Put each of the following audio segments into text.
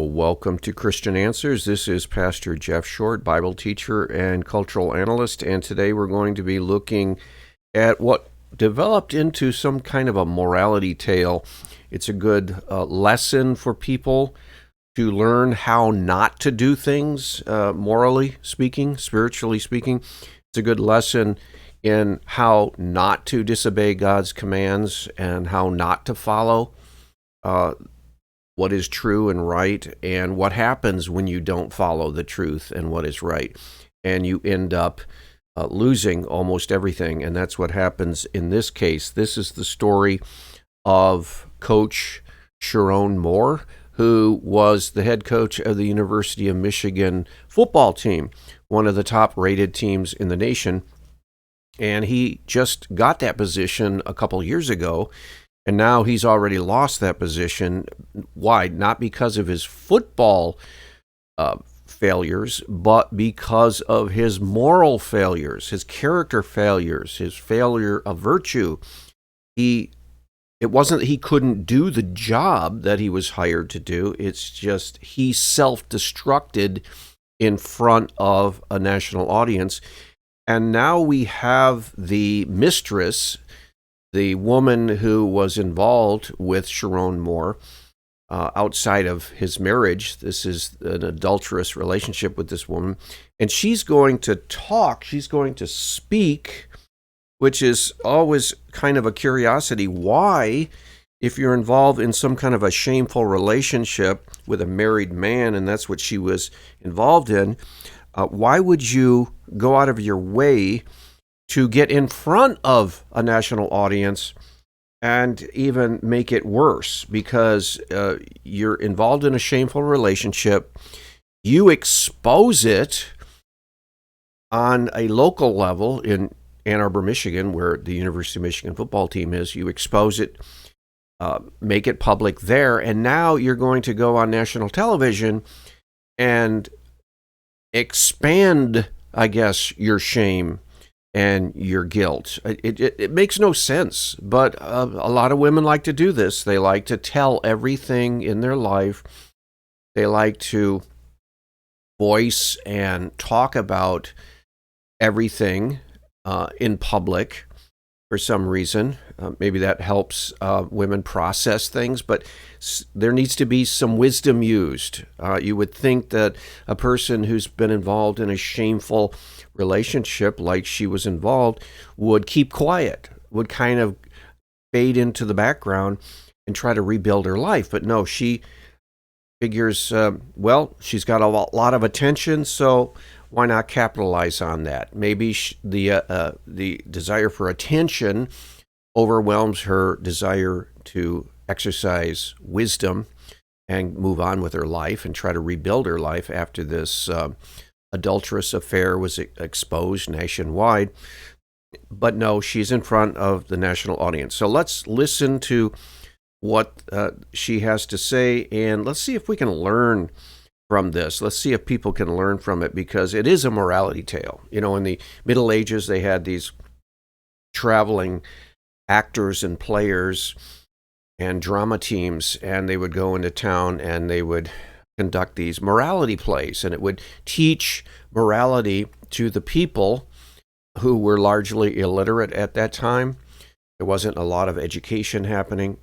Well, welcome to Christian Answers. This is Pastor Jeff Short, Bible teacher and cultural analyst, and today we're going to be looking at what developed into some kind of a morality tale. It's a good lesson for people to learn how not to do things, morally speaking, spiritually speaking. It's a good lesson in how not to disobey God's commands and how not to follow what is true and right, and what happens when you don't follow the truth and what is right. And you end up losing almost everything, and that's what happens in this case. This is the story of Coach Sherrone Moore, who was the head coach of the University of Michigan football team, one of the top-rated teams in the nation. And he just got that position a couple years ago, and now he's already lost that position. Why? Not because of his football failures, but because of his moral failures, his character failures, his failure of virtue. It wasn't that he couldn't do the job that he was hired to do. It's just he self-destructed in front of a national audience. And now we have the mistress, the woman who was involved with Sherrone Moore outside of his marriage. This is an adulterous relationship with this woman. And she's going to talk, she's going to speak, which is always kind of a curiosity. Why, if you're involved in some kind of a shameful relationship with a married man, and that's what she was involved in, why would you go out of your way to get in front of a national audience and even make it worse? Because you're involved in a shameful relationship, you expose it on a local level in Ann Arbor, Michigan, where the University of Michigan football team is. You expose it, make it public there, and now you're going to go on national television and expand, I guess, your shame and your guilt. It makes no sense, but a lot of women like to do this. They like to tell everything in their life. They like to voice and talk about everything in public for some reason. Maybe that helps women process things, but there needs to be some wisdom used. You would think that a person who's been involved in a shameful relationship like she was involved would keep quiet, would kind of fade into the background and try to rebuild her life. But no, she figures, well, she's got a lot of attention, so why not capitalize on that? Maybe the desire for attention overwhelms her desire to exercise wisdom and move on with her life and try to rebuild her life after this adulterous affair was exposed nationwide. But no, she's in front of the national audience. So let's listen to what she has to say, and let's see if we can learn from this. Let's see if people can learn from it, because it is a morality tale. You know, in the Middle Ages, they had these traveling actors and players and drama teams, and they would go into town and they would conduct these morality plays, and it would teach morality to the people who were largely illiterate at that time. There wasn't a lot of education happening,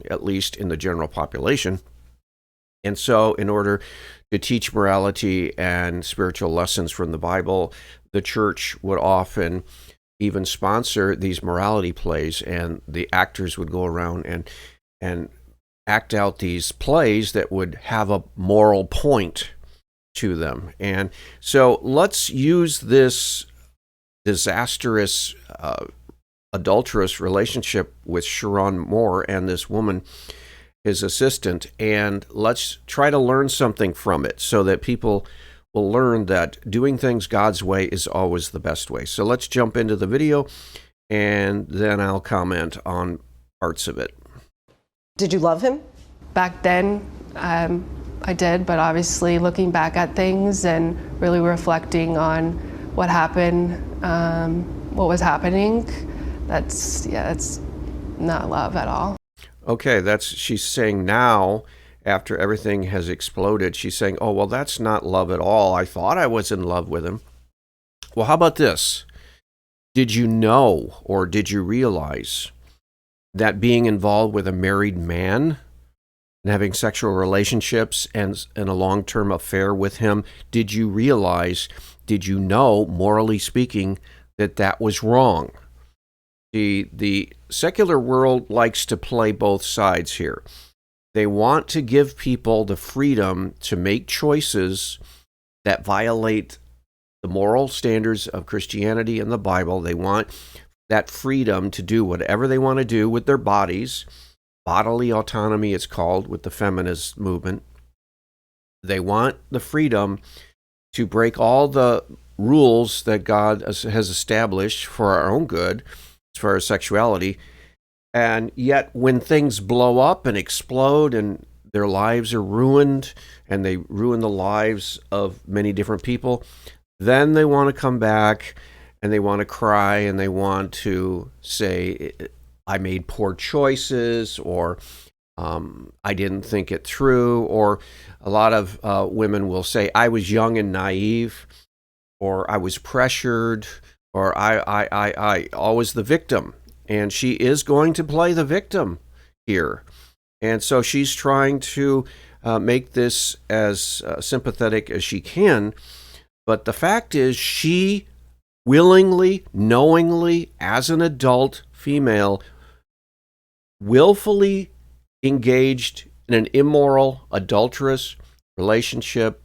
at least in the general population. And so in order to teach morality and spiritual lessons from the Bible, the church would often even sponsor these morality plays, and the actors would go around and act out these plays that would have a moral point to them. And so let's use this disastrous, adulterous relationship with Sherrone Moore and this woman, his assistant, and let's try to learn something from it so that people will learn that doing things God's way is always the best way. So let's jump into the video, and then I'll comment on parts of it. Did you love him? Back then, I did, but obviously looking back at things and really reflecting on what happened, what was happening, that's not love at all. Okay, she's saying now, after everything has exploded, she's saying, oh, well, that's not love at all. I thought I was in love with him. Well, how about this? Did you know, or did you realize that being involved with a married man and having sexual relationships and a long-term affair with him, did you know, morally speaking, that that was wrong? The secular world likes to play both sides here. They want to give people the freedom to make choices that violate the moral standards of Christianity and the Bible. They want that freedom to do whatever they want to do with their bodies. Bodily autonomy, it's called, with the feminist movement. They want the freedom to break all the rules that God has established for our own good as far as sexuality. And yet when things blow up and explode and their lives are ruined and they ruin the lives of many different people, then they want to come back and they want to cry and they want to say, I made poor choices, or I didn't think it through, or a lot of women will say, I was young and naive, or I was pressured, or I always the victim. And she is going to play the victim here. And so she's trying to make this as sympathetic as she can. But the fact is, she willingly, knowingly, as an adult female, willfully engaged in an immoral, adulterous relationship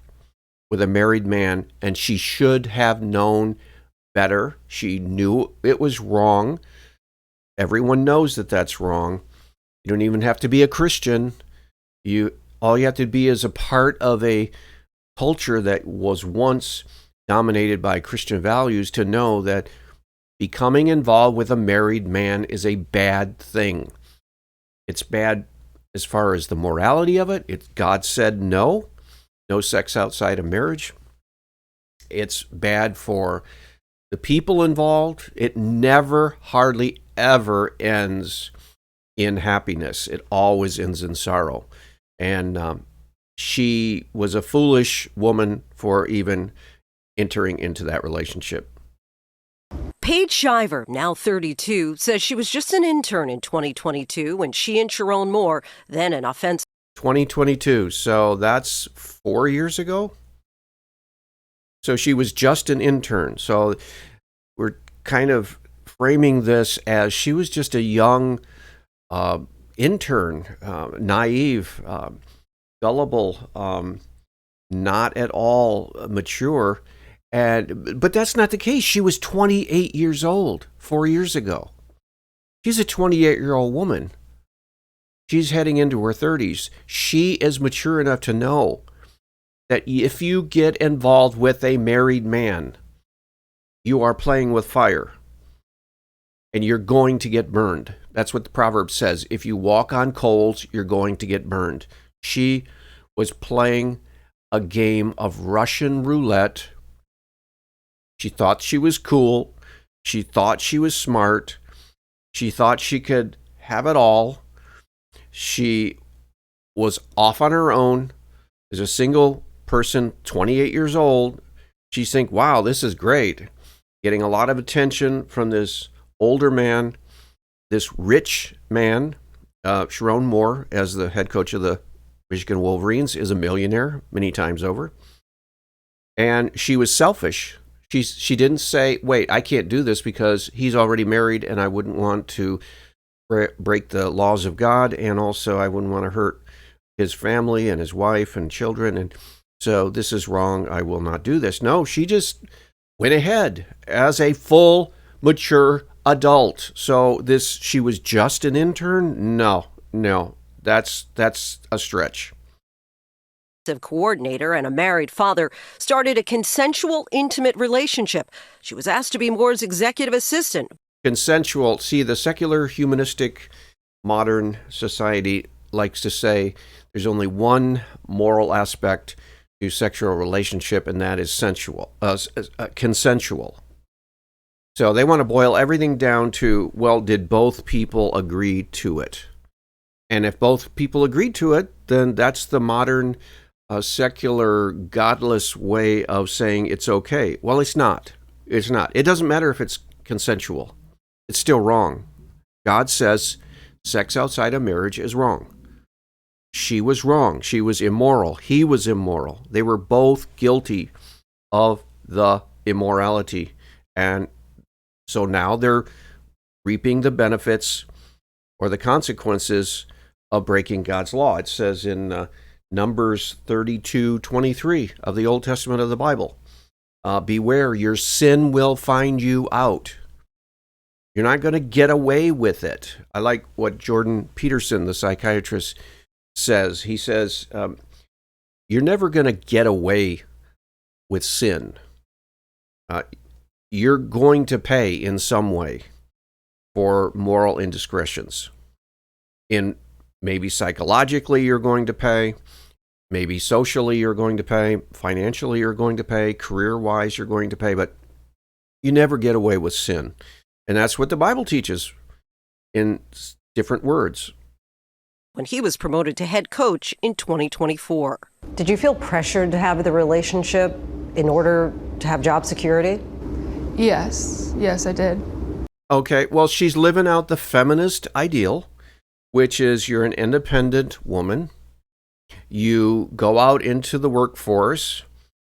with a married man, and she should have known better. She knew it was wrong. Everyone knows that that's wrong. You don't even have to be a Christian. All you have to be is a part of a culture that was once dominated by Christian values to know that becoming involved with a married man is a bad thing. It's bad as far as the morality of it. God said no sex outside of marriage. It's bad for the people involved. It never, hardly ever ends in happiness. It always ends in sorrow. And she was a foolish woman for even entering into that relationship. Paige Shiver, now 32, says she was just an intern in 2022 when she and Sharon Moore, then an offensive 2022, so that's 4 years ago. So she was just an intern. So we're kind of framing this as she was just a young intern, naive, gullible, not at all mature. But that's not the case. She was 28 years old 4 years ago. She's a 28-year-old woman. She's heading into her 30s. She is mature enough to know that if you get involved with a married man, you are playing with fire and you're going to get burned. That's what the proverb says. If you walk on coals, you're going to get burned. She was playing a game of Russian roulette. She thought she was cool. She thought she was smart. She thought she could have it all. She was off on her own as a single person, 28 years old. She's thinking, wow, this is great. Getting a lot of attention from this older man, this rich man. Sharon Moore, as the head coach of the Michigan Wolverines, is a millionaire many times over. And she was selfish. She didn't say, wait, I can't do this because he's already married and I wouldn't want to break the laws of God, and also I wouldn't want to hurt his family and his wife and children, and so this is wrong. I will not do this. No, she just went ahead as a full, mature adult. So she was just an intern? No, that's a stretch. Coordinator and a married father started a consensual, intimate relationship. She was asked to be Moore's executive assistant. Consensual. See, the secular, humanistic, modern society likes to say there's only one moral aspect to sexual relationship, and that is consensual. So they want to boil everything down to, well, did both people agree to it? And if both people agreed to it, then that's the modern secular, godless way of saying it's okay. Well, it's not. It's not. It doesn't matter if it's consensual. It's still wrong. God says sex outside of marriage is wrong. She was wrong. She was immoral. He was immoral. They were both guilty of the immorality. And so now they're reaping the benefits or the consequences of breaking God's law. It says in Numbers 32:23 of the Old Testament of the Bible, beware, your sin will find you out. You're not going to get away with it. I like what Jordan Peterson, the psychiatrist, says. He says, you're never going to get away with sin. You're going to pay in some way for moral indiscretions. Maybe psychologically you're going to pay, maybe socially you're going to pay, financially you're going to pay, career-wise you're going to pay, but you never get away with sin. And that's what the Bible teaches in different words. When he was promoted to head coach in 2024. Did you feel pressured to have the relationship in order to have job security? Yes, I did. Okay, well, she's living out the feminist ideal, which is you're an independent woman. You go out into the workforce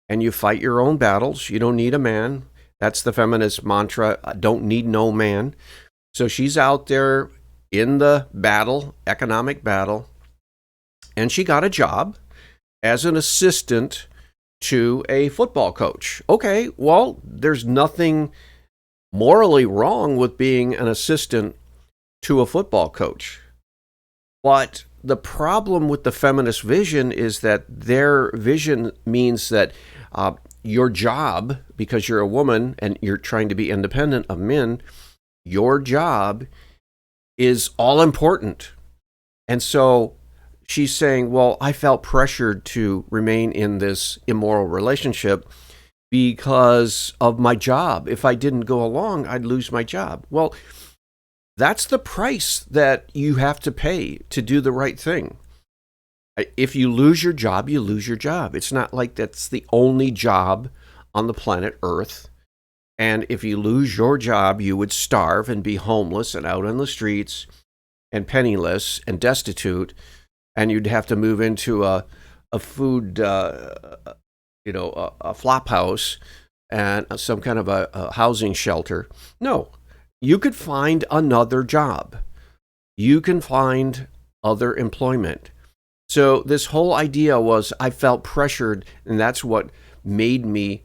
and you fight your own battles. You don't need a man. That's the feminist mantra, don't need no man. So she's out there in the battle, economic battle, and she got a job as an assistant to a football coach. Okay, well, there's nothing morally wrong with being an assistant to a football coach. But the problem with the feminist vision is that their vision means that your job, because you're a woman and you're trying to be independent of men, your job is all important. And so she's saying, well, I felt pressured to remain in this immoral relationship because of my job. If I didn't go along, I'd lose my job. Well, that's the price that you have to pay to do the right thing. If you lose your job, you lose your job. It's not like that's the only job on the planet Earth. And if you lose your job, you would starve and be homeless and out on the streets and penniless and destitute. And you'd have to move into a food, a flop house and some kind of a housing shelter. No, you could find another job. You can find other employment. So this whole idea was I felt pressured, and that's what made me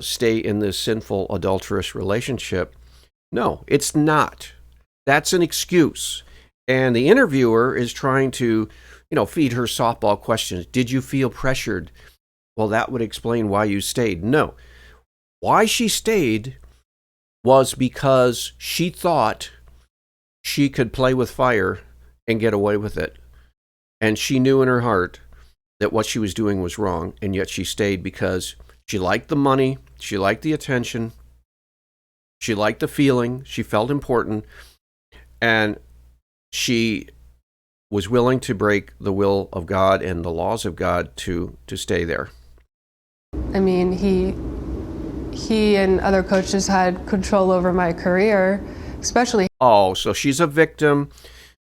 stay in this sinful, adulterous relationship. No, it's not. That's an excuse. And the interviewer is trying to, feed her softball questions. Did you feel pressured? Well, that would explain why you stayed. No. Why she stayed was because she thought she could play with fire and get away with it. And she knew in her heart that what she was doing was wrong, and yet she stayed because she liked the money, she liked the attention, she liked the feeling, she felt important, and she was willing to break the will of God and the laws of God to stay there. I mean, he and other coaches had control over my career, especially. Oh, so she's a victim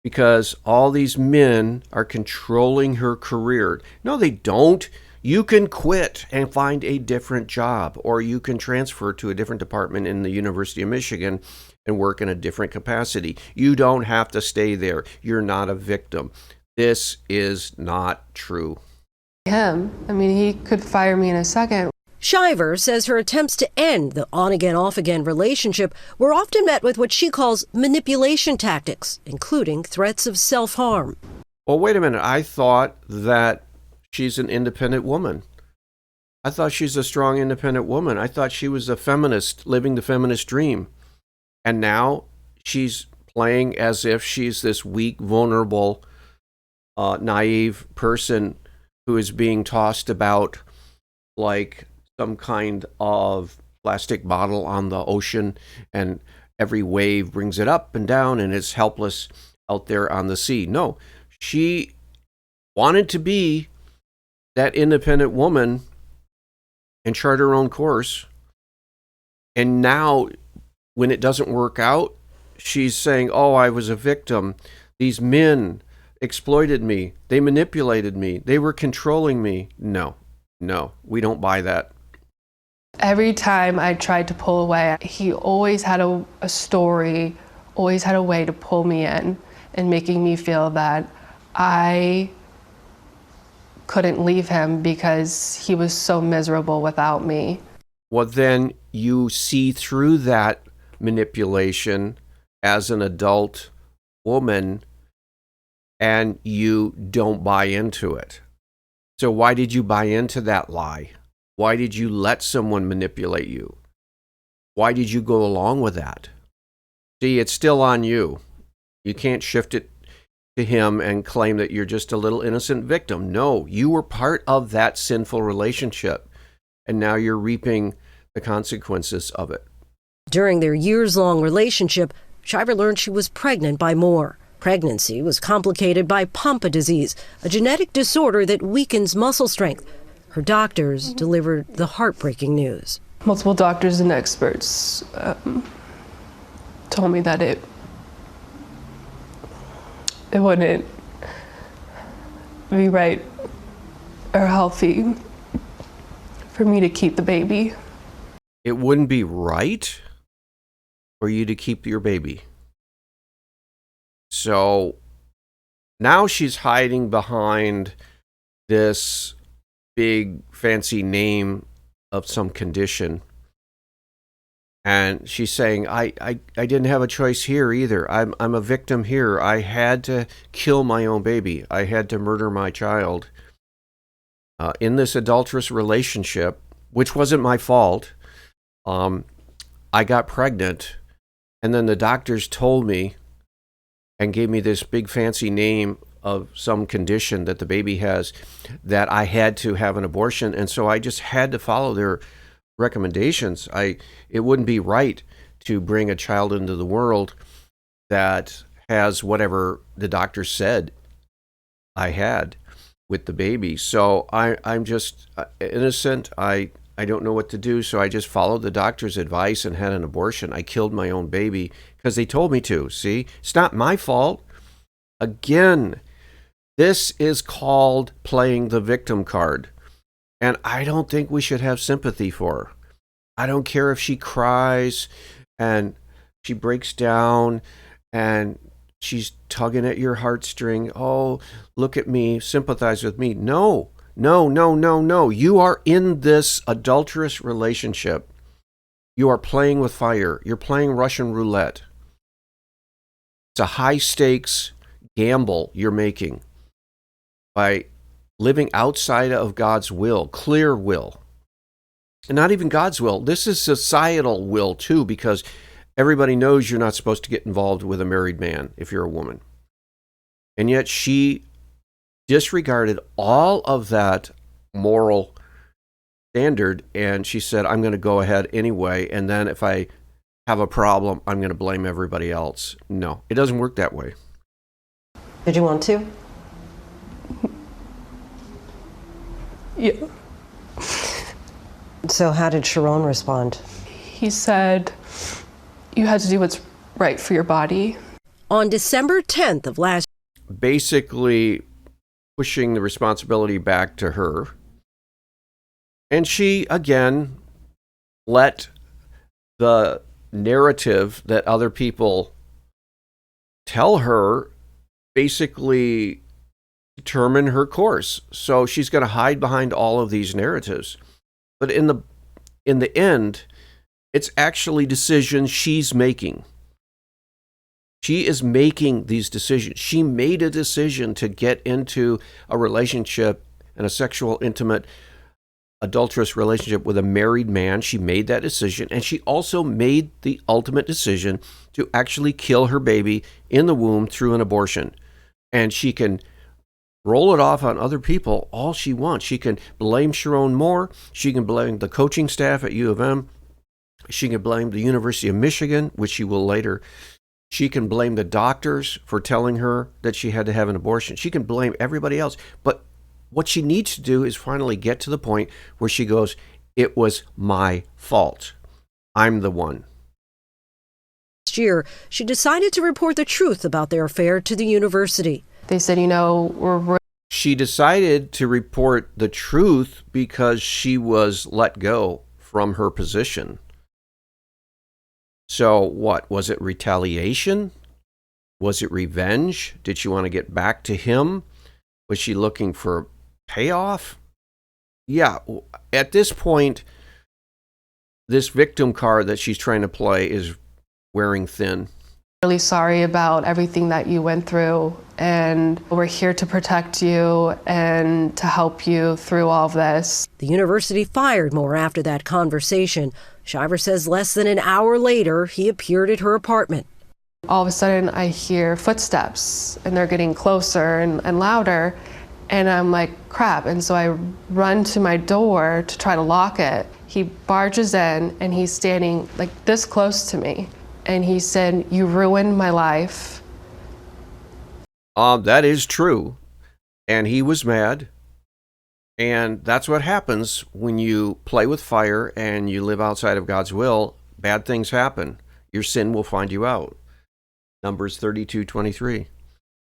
because all these men are controlling her career. No, they don't. You can quit and find a different job, or you can transfer to a different department in the University of Michigan and work in a different capacity. You don't have to stay there. You're not a victim. This is not true. Him. I mean, he could fire me in a second. Shiver says her attempts to end the on-again, off-again relationship were often met with what she calls manipulation tactics, including threats of self-harm. Well, wait a minute. I thought that she's an independent woman. I thought she's a strong, independent woman. I thought she was a feminist, living the feminist dream. And now she's playing as if she's this weak, vulnerable, naive person who is being tossed about like some kind of plastic bottle on the ocean, and every wave brings it up and down and it's helpless out there on the sea. No, She wanted to be that independent woman and chart her own course. And now, when it doesn't work out, she's saying, oh, I was a victim. These men exploited me. They manipulated me. They were controlling me. No, we don't buy that. Every time I tried to pull away, he always had a story, always had a way to pull me in and making me feel that I couldn't leave him because he was so miserable without me. Well, then you see through that manipulation as an adult woman and you don't buy into it. So why did you buy into that lie? Why did you let someone manipulate you? Why did you go along with that? See, it's still on you. You can't shift it to him and claim that you're just a little innocent victim. No, you were part of that sinful relationship, and now you're reaping the consequences of it. During their years-long relationship, Shiver learned she was pregnant by Moore. Pregnancy was complicated by Pompe disease, a genetic disorder that weakens muscle strength. Her doctors delivered the heartbreaking news. Multiple doctors and experts told me that it wouldn't be right or healthy for me to keep the baby. It wouldn't be right for you to keep your baby. So now she's hiding behind this big fancy name of some condition. And she's saying, I didn't have a choice here either. I'm a victim here. I had to kill my own baby. I had to murder my child. In this adulterous relationship, which wasn't my fault, I got pregnant. And then the doctors told me and gave me this big fancy name of some condition that the baby has, that I had to have an abortion. And so I just had to follow their recommendations. It wouldn't be right to bring a child into the world that has whatever the doctor said I had with the baby. So I'm just innocent. I don't know what to do. So I just followed the doctor's advice and had an abortion. I killed my own baby because they told me to. See, it's not my fault. Again, this is called playing the victim card. And I don't think we should have sympathy for her. I don't care if she cries and she breaks down and she's tugging at your heartstring. Oh, look at me, sympathize with me. No. You are in this adulterous relationship. You are playing with fire. You're playing Russian roulette. It's a high stakes gamble you're making by living outside of God's will, clear will. And not even God's will. This is societal will too, because everybody knows you're not supposed to get involved with a married man if you're a woman. And yet she disregarded all of that moral standard, and she said, I'm going to go ahead anyway, and then if I have a problem, I'm going to blame everybody else. No, it doesn't work that way. Did you want to? Yeah. So how did Sharon respond? He said, you had to do what's right for your body. On December 10th of last Basically pushing the responsibility back to her. And she, again, let the narrative that other people tell her basically determine her course. So she's going to hide behind all of these narratives. But in the end, it's actually decisions she's making. She is making these decisions. She made a decision to get into a relationship and a sexual, intimate, adulterous relationship with a married man. She made that decision. And she also made the ultimate decision to actually kill her baby in the womb through an abortion. And she can roll it off on other people all she wants. She can blame Sharon Moore. She can blame the coaching staff at U of M. She can blame the University of Michigan, which she will later She can blame the doctors for telling her that she had to have an abortion. She can blame everybody else. But what she needs to do is finally get to the point where she goes, it was my fault. I'm the one. Last year, she decided to report the truth about their affair to the university. They said, She decided to report the truth because she was let go from her position. So what? Was it retaliation? Was it revenge? Did she want to get back to him? Was she looking for payoff? Yeah, at this point, this victim card that she's trying to play is wearing thin. really sorry about everything that you went through, and we're here to protect you and to help you through all of this. The university fired Moore after that conversation. Shiver says less than an hour later, he appeared at her apartment. All of a sudden, I hear footsteps, and they're getting closer and louder, and I'm like, crap. And so I run to my door to try to lock it. He barges in, and he's standing like this close to me. And he said, "You ruined my life." That is true. And he was mad. And that's what happens when you play with fire and you live outside of God's will. Bad things happen. Your sin will find you out. Numbers 32:23.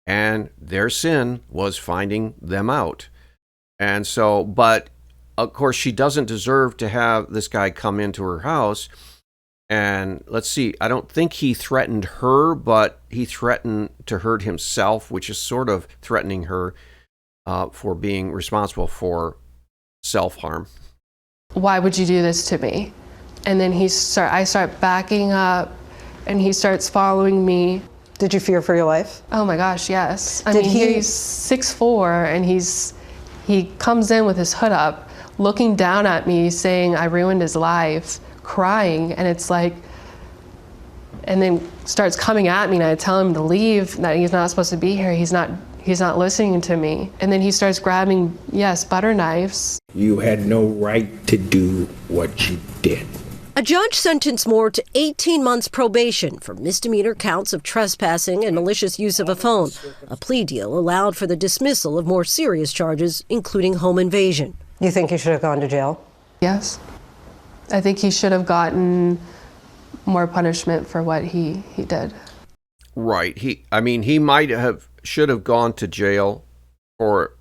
And their sin was finding them out. And so, but of course, she doesn't deserve to have this guy come into her house. And let's see, I don't think he threatened her, but he threatened to hurt himself, which is sort of threatening her for being responsible for self-harm. Why would you do this to me? And then I start backing up, and he starts following me. Did you fear for your life? Oh my gosh, yes. Did he- He's 6'4", and he comes in with his hood up, looking down at me, saying I ruined his life, crying, and it's like, and then starts coming at me, and I tell him to leave, that he's not supposed to be here. He's not listening to me. And then he starts grabbing, butter knives. You had no right to do what you did. A judge sentenced Moore to 18 months probation for misdemeanor counts of trespassing and malicious use of a phone. A plea deal allowed for the dismissal of more serious charges, including home invasion. You think he should have gone to jail? Yes. I think he should have gotten more punishment for what he did. Right. He should have gone to jail for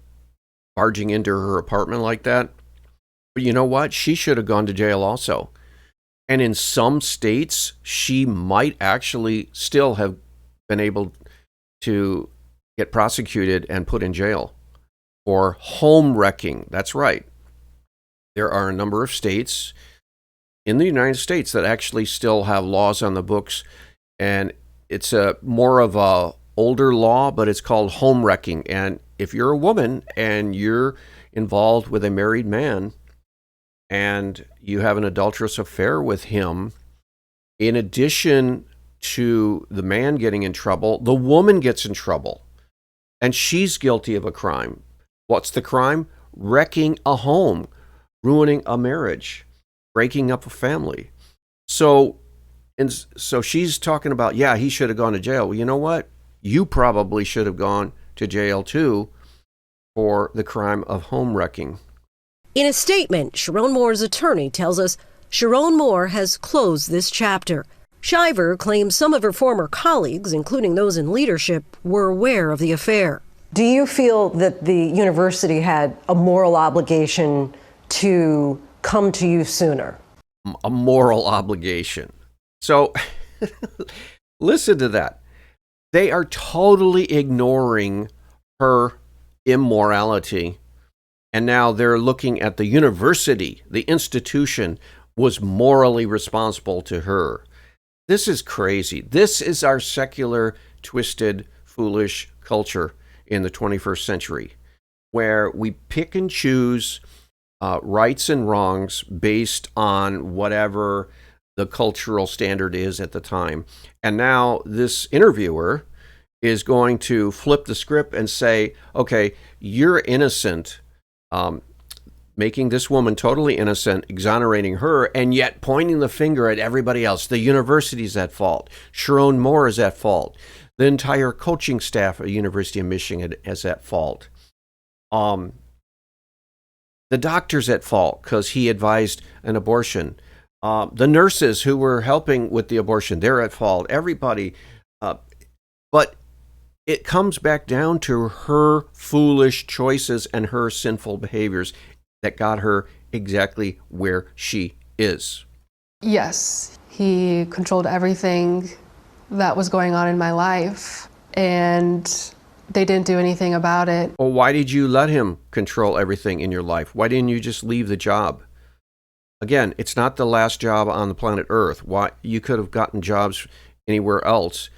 barging into her apartment like that. But you know what? She should have gone to jail also. And in some states, she might actually still have been able to get prosecuted and put in jail for home wrecking. That's right. There are a number of states in the United States that actually still have laws on the books, and it's more of a older law, but it's called home wrecking. And if you're a woman and you're involved with a married man and you have an adulterous affair with him, in addition to the man getting in trouble, the woman gets in trouble, and she's guilty of a crime. What's the crime? Wrecking a home, ruining a marriage, breaking up a family. So she's talking about, he should have gone to jail. Well, you know what? You probably should have gone to jail too for the crime of home wrecking. In a statement, Sharon Moore's attorney tells us Sharon Moore has closed this chapter. Shiver claims some of her former colleagues, including those in leadership, were aware of the affair. Do you feel that the university had a moral obligation to come to you sooner? A moral obligation. So listen to that. They are totally ignoring her immorality. And now they're looking at the university, the institution, was morally responsible to her. This is crazy. This is our secular, twisted, foolish culture in the 21st century, where we pick and choose rights and wrongs based on whatever the cultural standard is at the time. And now this interviewer is going to flip the script and say, okay, you're innocent. making this woman totally innocent, exonerating her, and yet pointing the finger at everybody else. The university's at fault. Sharon Moore is at fault. The entire coaching staff at University of Michigan is at fault. The doctor's at fault because he advised an abortion. The nurses who were helping with the abortion, they're at fault. Everybody. But it comes back down to her foolish choices and her sinful behaviors that got her exactly where she is. Yes, he controlled everything that was going on in my life, and they didn't do anything about it. Well, why did you let him control everything in your life? Why didn't you just leave the job? Again, it's not the last job on the planet Earth. Why you could have gotten jobs anywhere else.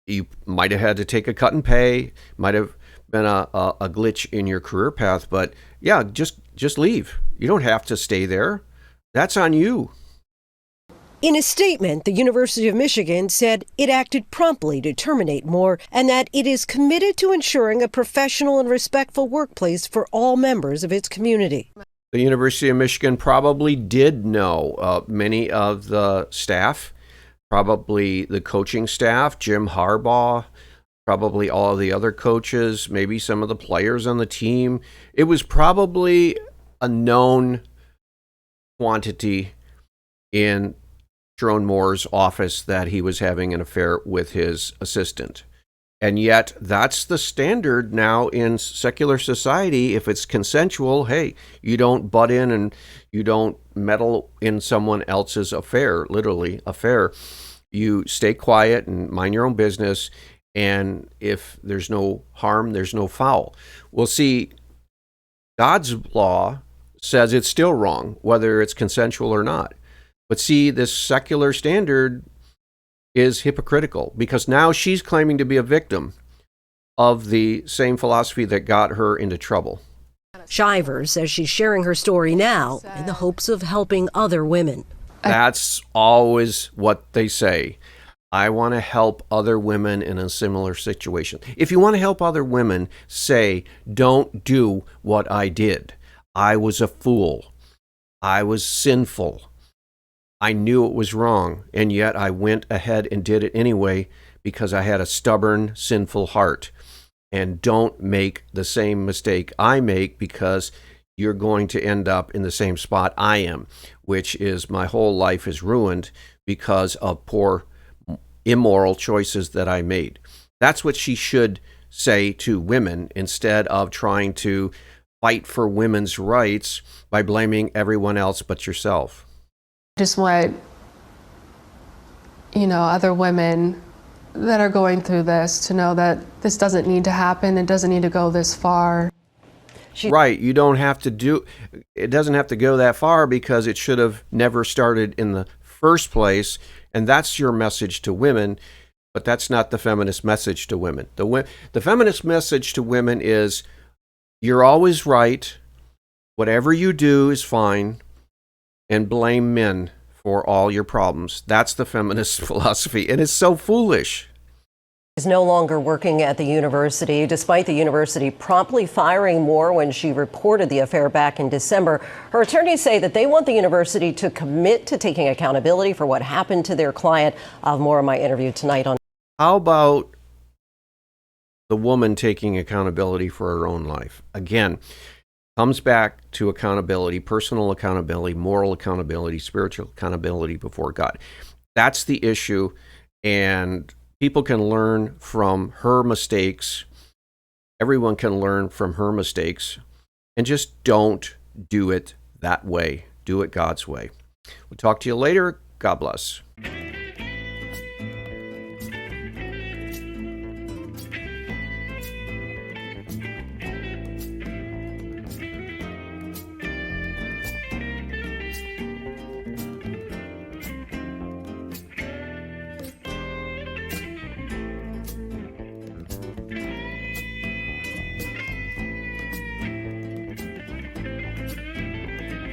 You might have had to take a cut in pay, might have been a glitch in your career path, but yeah, just leave. You don't have to stay there. That's on you. In a statement, the University of Michigan said it acted promptly to terminate Moore and that it is committed to ensuring a professional and respectful workplace for all members of its community. The University of Michigan probably did know many of the staff, probably the coaching staff, Jim Harbaugh, probably all of the other coaches, maybe some of the players on the team. It was probably a known quantity in Sharon Moore's office that he was having an affair with his assistant. And yet that's the standard now in secular society. If it's consensual, hey, you don't butt in and you don't meddle in someone else's affair, literally affair. You stay quiet and mind your own business. And if there's no harm, there's no foul. Well, see, God's law says it's still wrong, whether it's consensual or not. But see, this secular standard is hypocritical because now she's claiming to be a victim of the same philosophy that got her into trouble. Shiver says she's sharing her story now in the hopes of helping other women. That's always what they say. I want to help other women in a similar situation. If you want to help other women, say, don't do what I did. I was a fool. I was sinful. I knew it was wrong, and yet I went ahead and did it anyway because I had a stubborn, sinful heart. And don't make the same mistake I make because you're going to end up in the same spot I am, which is my whole life is ruined because of poor, immoral choices that I made. That's what she should say to women instead of trying to fight for women's rights by blaming everyone else but yourself. Just want, other women that are going through this to know that this doesn't need to happen. It doesn't need to go this far. Right. You don't have to do, it doesn't have to go that far because it should have never started in the first place. And that's your message to women, but that's not the feminist message to women. The feminist message to women is you're always right. Whatever you do is fine. And blame men for all your problems. That's the feminist philosophy, and it's so foolish. Is no longer working at the university, despite the university promptly firing Moore when she reported the affair back in December. Her attorneys say that they want the university to commit to taking accountability for what happened to their client. I'll have more of my interview tonight on. How about the woman taking accountability for her own life? Again, comes back to accountability, personal accountability, moral accountability, spiritual accountability before God. That's the issue, and people can learn from her mistakes. Everyone can learn from her mistakes, and just don't do it that way. Do it God's way. We'll talk to you later. God bless.